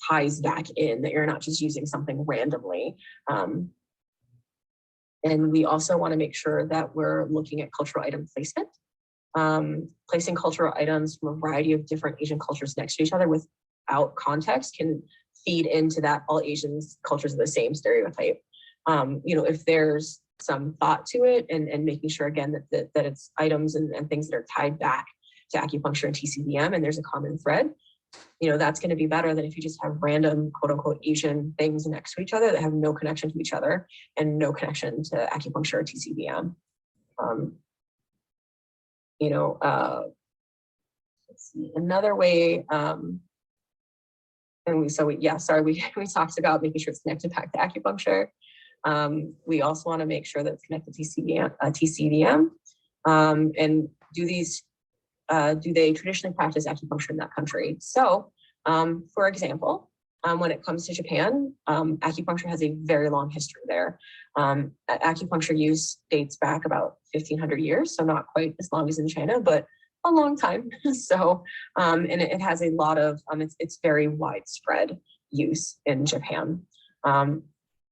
ties back in, that you're not just using something randomly. And we also want to make sure that we're looking at cultural item placement. Placing cultural items from a variety of different Asian cultures next to each other without context can feed into that all Asian cultures are the same stereotype. If there's some thought to it and making sure, again, that it's items and things that are tied back to acupuncture and TCVM and there's a common thread, that's going to be better than if you just have random quote unquote Asian things next to each other that have no connection to each other and no connection to acupuncture or TCVM. Let's see, another way, we talked about making sure it's connected back to acupuncture. We also want to make sure that it's connected to TCVM, and do they traditionally practice acupuncture in that country? So, for example, when it comes to Japan, acupuncture has a very long history there. Acupuncture use dates back about 1,500 years, so not quite as long as in China, but a long time. So, and it has a lot of, it's very widespread use in Japan.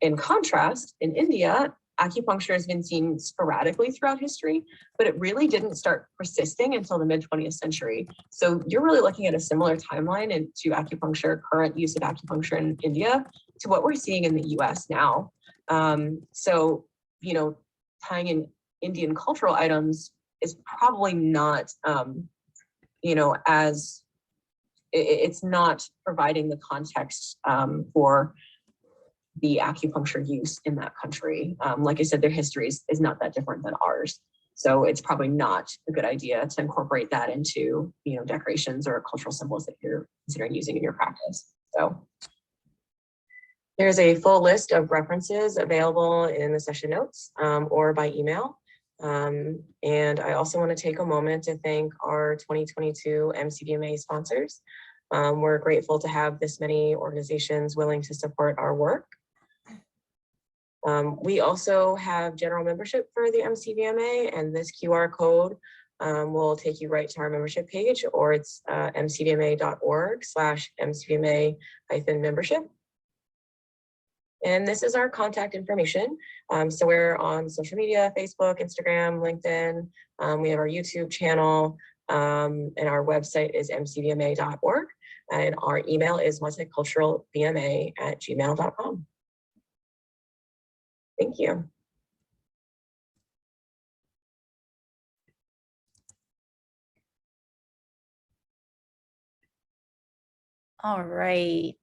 In contrast, in India, acupuncture has been seen sporadically throughout history, but it really didn't start persisting until the mid-20th century. So you're really looking at a similar timeline to acupuncture, current use of acupuncture in India, to what we're seeing in the US now. So, tying in Indian cultural items is probably not, it's not providing the context for the acupuncture use in that country. Like I said, their history is not that different than ours. So it's probably not a good idea to incorporate that into, decorations or cultural symbols that you're considering using in your practice. So there's a full list of references available in the session notes or by email. And I also want to take a moment to thank our 2022 MCVMA sponsors. We're grateful to have this many organizations willing to support our work. We also have general membership for the MCVMA, and this QR code will take you right to our membership page, or it's mcvma.org/mcvma-membership. And this is our contact information. So we're on social media, Facebook, Instagram, LinkedIn. We have our YouTube channel, and our website is mcvma.org. And our email is multiculturalbma@gmail.com. Thank you. All right.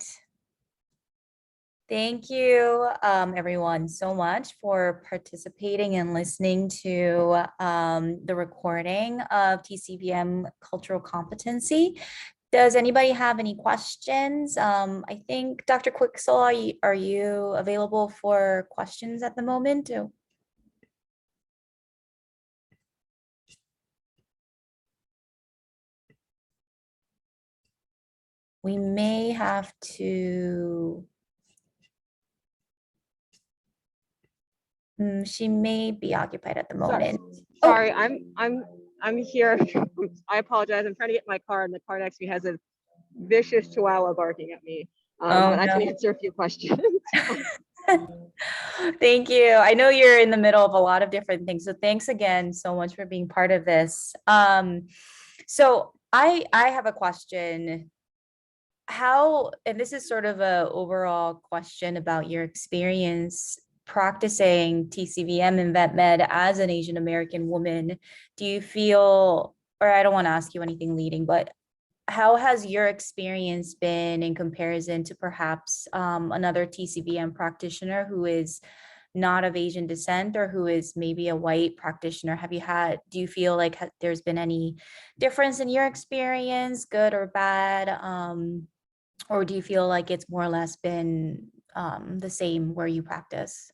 Thank you, everyone, so much for participating and listening to the recording of TCVM Cultural Competency. Does anybody have any questions? I think Dr. Quicksall, are you available for questions at the moment? We may have to. She may be occupied at the moment. Sorry, I'm here. I apologize. I'm trying to get my car, and the car next to me has a vicious chihuahua barking at me. But I can answer a few questions. Thank you. I know you're in the middle of a lot of different things, so thanks again so much for being part of this. So I have a question how, and this is sort of a overall question about your experience practicing TCVM and vet med as an Asian American woman. Do you feel, or I don't want to ask you anything leading, but how has your experience been in comparison to perhaps another TCVM practitioner who is not of Asian descent or who is maybe a white practitioner? Do you feel like there's been any difference in your experience, good or bad? Or do you feel like it's more or less been the same where you practice?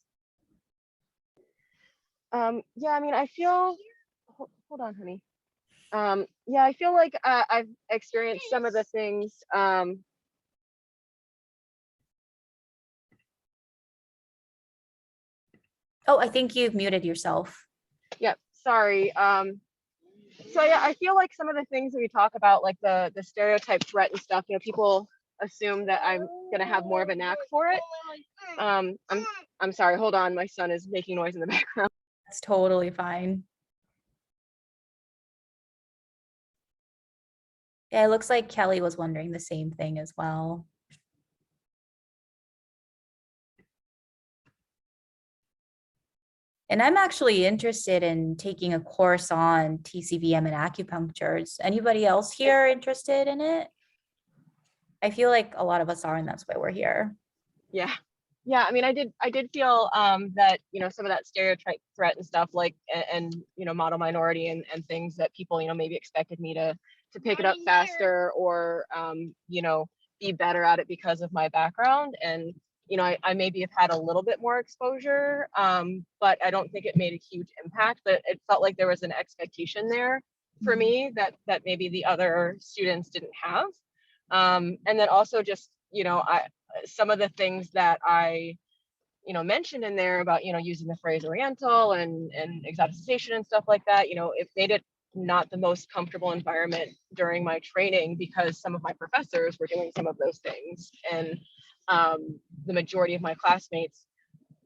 Yeah, I mean, I feel, hold on, honey. Yeah, I feel like I've experienced some of the things. Oh, I think you've muted yourself. Yeah, sorry. So yeah, I feel like some of the things that we talk about, like the stereotype threat and stuff, you know, people assume that I'm gonna have more of a knack for it. I'm sorry, hold on, my son is making noise in the background. That's totally fine. Yeah, it looks like Kelly was wondering the same thing as well. And I'm actually interested in taking a course on TCVM and acupuncture. Is anybody else here interested in it? I feel like a lot of us are, and that's why we're here. Yeah. Yeah, I mean, I did feel that, you know, some of that stereotype threat and stuff, like, and you know, model minority and things that people, you know, maybe expected me to pick it up faster or you know, be better at it because of my background. And you know, I maybe have had a little bit more exposure, but I don't think it made a huge impact. But it felt like there was an expectation there for me that maybe the other students didn't have. And then also just, you know, some of the things that I, you know, mentioned in there about, you know, using the phrase Oriental and exoticization and stuff like that, you know, it made it not the most comfortable environment during my training because some of my professors were doing some of those things. And the majority of my classmates,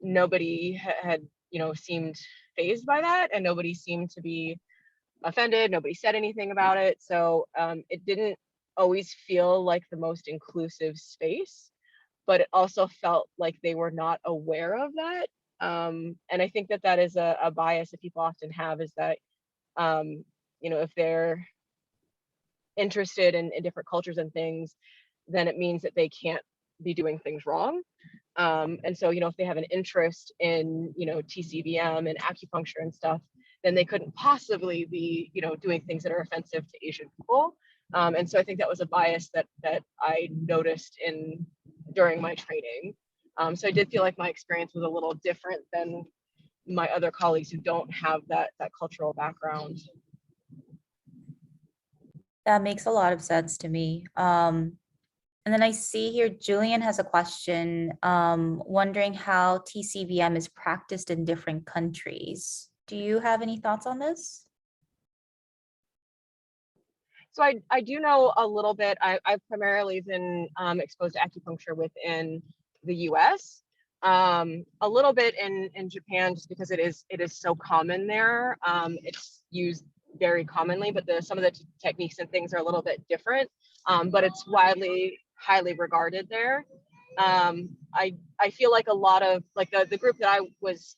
nobody had, you know, seemed fazed by that, and nobody seemed to be offended. Nobody said anything about it. So it didn't always feel like the most inclusive space, but it also felt like they were not aware of that. And I think that that is a bias that people often have, is that, you know, if they're interested in different cultures and things, then it means that they can't be doing things wrong. And so, you know, if they have an interest in, you know, TCVM and acupuncture and stuff, then they couldn't possibly be, you know, doing things that are offensive to Asian people. And so I think that was a bias that I noticed during my training. So I did feel like my experience was a little different than my other colleagues who don't have that cultural background. That makes a lot of sense to me. And then I see here, Julian has a question, wondering how TCVM is practiced in different countries. Do you have any thoughts on this? So I do know a little bit. I've primarily been exposed to acupuncture within the US, a little bit in Japan, just because it is so common there. It's used very commonly, but some of the techniques and things are a little bit different, but it's highly regarded there. I feel like a lot of, like, the group that I was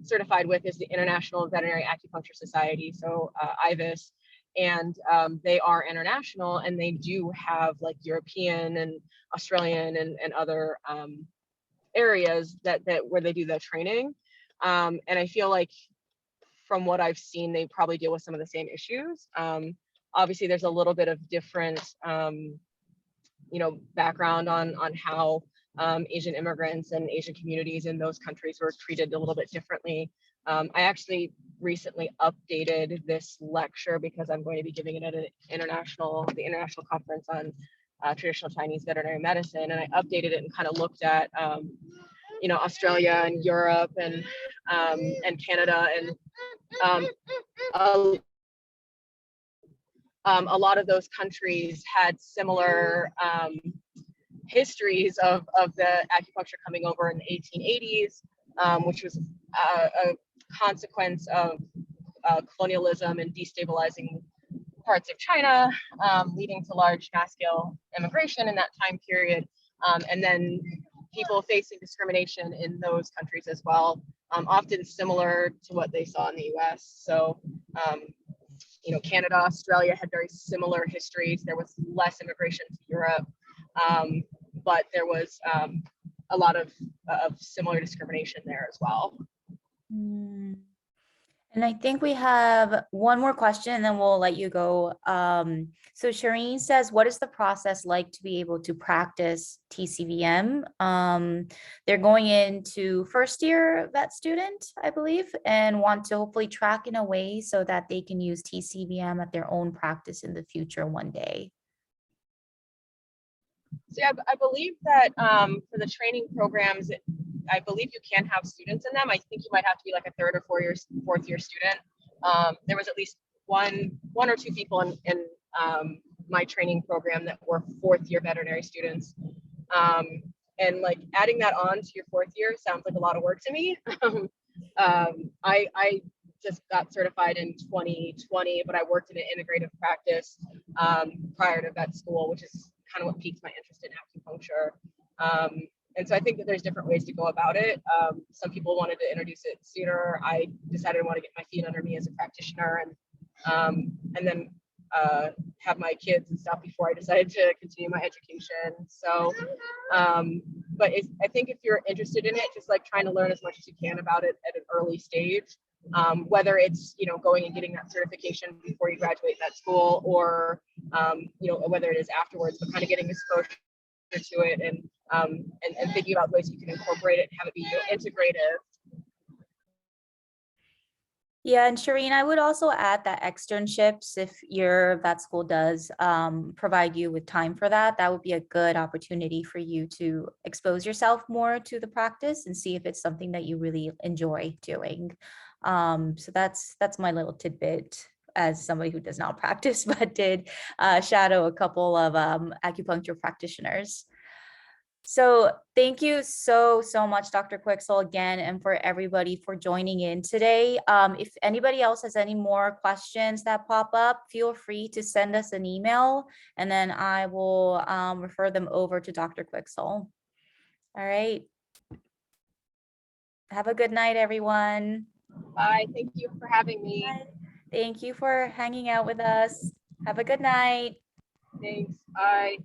certified with is the International Veterinary Acupuncture Society, so IVIS. And they are international, and they do have like European and Australian and other areas that where they do the training. And I feel like from what I've seen, they probably deal with some of the same issues. Obviously, there's a little bit of different, you know, background on how Asian immigrants and Asian communities in those countries were treated a little bit differently. I actually recently updated this lecture because I'm going to be giving it at the international conference on traditional Chinese veterinary medicine, and I updated it and kind of looked at, you know, Australia and Europe and Canada, and a lot of those countries had similar histories of the acupuncture coming over in the 1880s, which was a consequence of colonialism and destabilizing parts of China, leading to large mass-scale immigration in that time period, and then people facing discrimination in those countries as well, often similar to what they saw in the US. So, you know, Canada, Australia had very similar histories. There was less immigration to Europe, but there was a lot of similar discrimination there as well. And I think we have one more question and then we'll let you go. So Shireen says, what is the process like to be able to practice TCVM? They're going into first year vet student, I believe, and want to hopefully track in a way so that they can use TCVM at their own practice in the future one day. So yeah, I believe that for the training programs, I believe you can have students in them. I think you might have to be like a third or fourth year student. There was at least one or two people in my training program that were fourth year veterinary students. And like adding that on to your fourth year sounds like a lot of work to me. I just got certified in 2020, but I worked in an integrative practice prior to vet school, which is kind of what piqued my interest in acupuncture. And so I think that there's different ways to go about it. Some people wanted to introduce it sooner. I decided I want to get my feet under me as a practitioner and then have my kids and stuff before I decided to continue my education. So, but I think if you're interested in it, just like trying to learn as much as you can about it at an early stage, whether it's, you know, going and getting that certification before you graduate that school, or, you know, whether it is afterwards, but kind of getting exposure to it and thinking about ways you can incorporate it and have it be integrative. Yeah, and Shireen, I would also add that externships, if your vet school does provide you with time for that, that would be a good opportunity for you to expose yourself more to the practice and see if it's something that you really enjoy doing. So that's my little tidbit as somebody who does not practice, but did shadow a couple of acupuncture practitioners. So thank you so much, Dr. Quicksall, again, and for everybody for joining in today. If anybody else has any more questions that pop up, feel free to send us an email, and then I will refer them over to Dr. Quicksall. All right. Have a good night, everyone. Bye. Thank you for having me. Bye. Thank you for hanging out with us. Have a good night. Thanks. Bye.